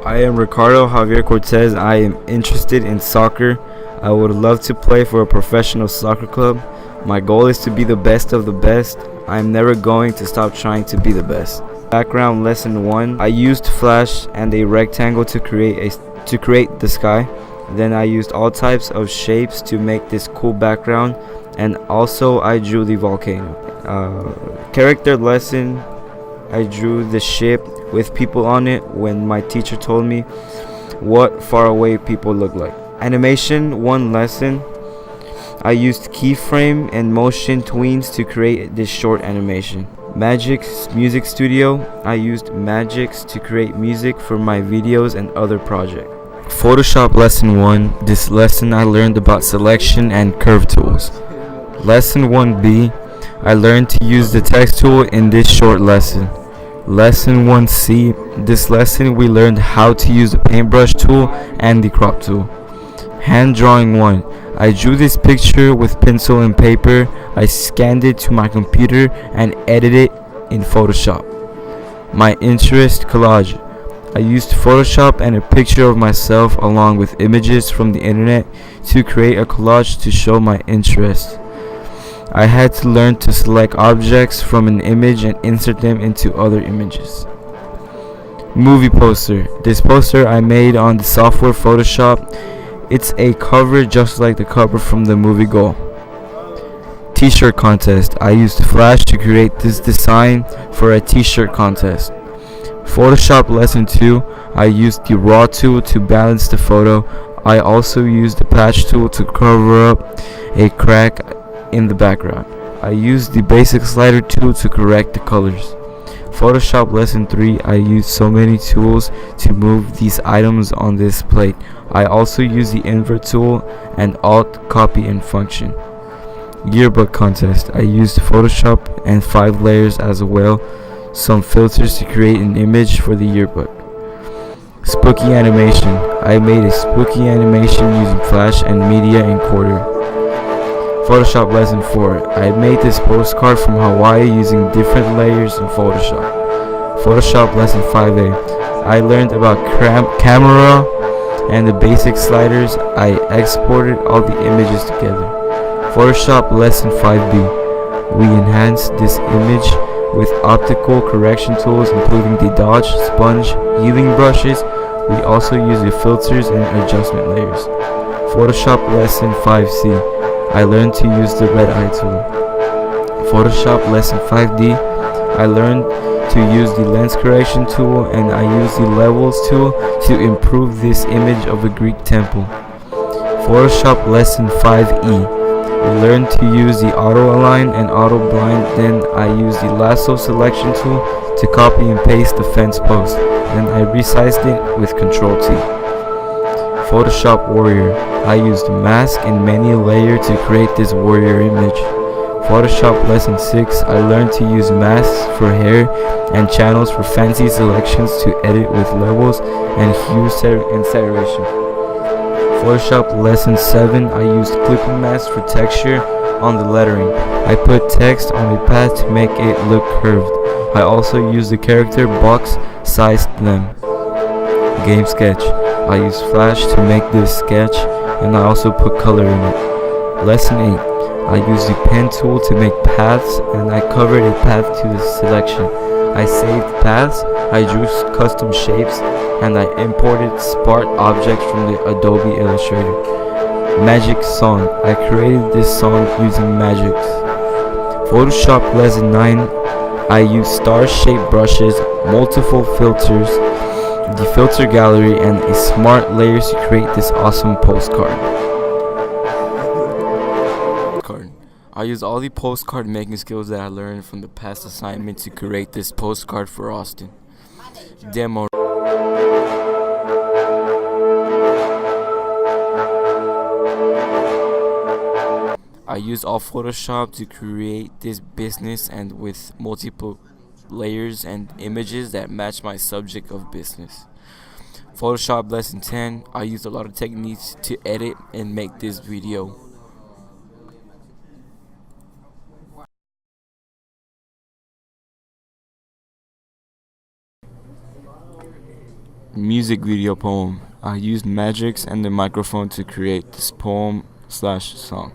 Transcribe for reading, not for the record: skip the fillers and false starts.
I am Ricardo Javier Cortez. I am interested in soccer. I would love to play for a professional soccer club. My goal is to be the best of the best. I am never going to stop trying to be the best. Background lesson 1. I used Flash and a rectangle to create the sky. Then I used all types of shapes to make this cool background, and also I drew the volcano. Character lesson. I drew the ship with people on it when my teacher told me what far away people look like. Animation 1 lesson. I used keyframe and motion tweens to create this short animation. Magix Music Studio. I used Magix to create music for my videos and other projects. Photoshop lesson 1. This lesson I learned about selection and curve tools. Lesson 1B. I learned to use the text tool in this short lesson. Lesson 1C. This lesson we learned how to use the paintbrush tool and the crop tool. Hand drawing 1. I drew this picture with pencil and paper. I scanned it to my computer and edited it in Photoshop. My interest collage. I used Photoshop and a picture of myself along with images from the internet to create a collage to show my interest. I had to learn to select objects from an image and insert them into other images. Movie poster. This poster I made on the software Photoshop. It's a cover just like the cover from the movie Goal. T-shirt contest. I used Flash to create this design for a t-shirt contest. Photoshop lesson 2. I used the raw tool to balance the photo. I also used the patch tool to cover up a crack in the background. I used the basic slider tool to correct the colors. Photoshop lesson 3. I used so many tools to move these items on this plate. I also used the invert tool and alt, copy and function. Yearbook contest. I used Photoshop and 5 layers as well, some filters to create an image for the yearbook. Spooky animation. I made a spooky animation using Flash and Media Encoder. Photoshop lesson 4. I made this postcard from Hawaii using different layers in Photoshop. Photoshop lesson 5A. I learned about camera and the basic sliders. I exported all the images together. Photoshop lesson 5B. We enhanced this image with optical correction tools including the dodge, sponge, healing brushes. We also use the filters and adjustment layers. Photoshop lesson 5C. I learned to use the red eye tool. Photoshop lesson 5D. I learned to use the lens correction tool, and I used the levels tool to improve this image of a Greek temple. Photoshop lesson 5E. I learned to use the auto align and auto blind. Then I used the lasso selection tool to copy and paste the fence post. Then I resized it with Ctrl T. Photoshop warrior. I used mask and many layer to create this warrior image. Photoshop lesson 6. I learned to use masks for hair and channels for fancy selections to edit with levels and hue and saturation. Photoshop lesson 7. I used clipping mask for texture on the lettering. I put text on a path to make it look curved. I also used the character box sized them. Game sketch. I used Flash to make this sketch, and I also put color in it. Lesson 8. I used the pen tool to make paths, and I covered a path to the selection. I saved paths, I drew custom shapes, and I imported sparse objects from the Adobe Illustrator. Magic song. I created this song using Magix. Photoshop lesson 9. I used star-shaped brushes, multiple filters, the filter gallery, and a smart layers to create this awesome postcard. I used all the postcard making skills that I learned from the past assignment to create this postcard for Austin. Demo. I used all Photoshop to create this business and with multiple layers and images that match my subject of business. Photoshop lesson 10. I used a lot of techniques to edit and make this video. music video poem. I used magics and the microphone to create this poem/song.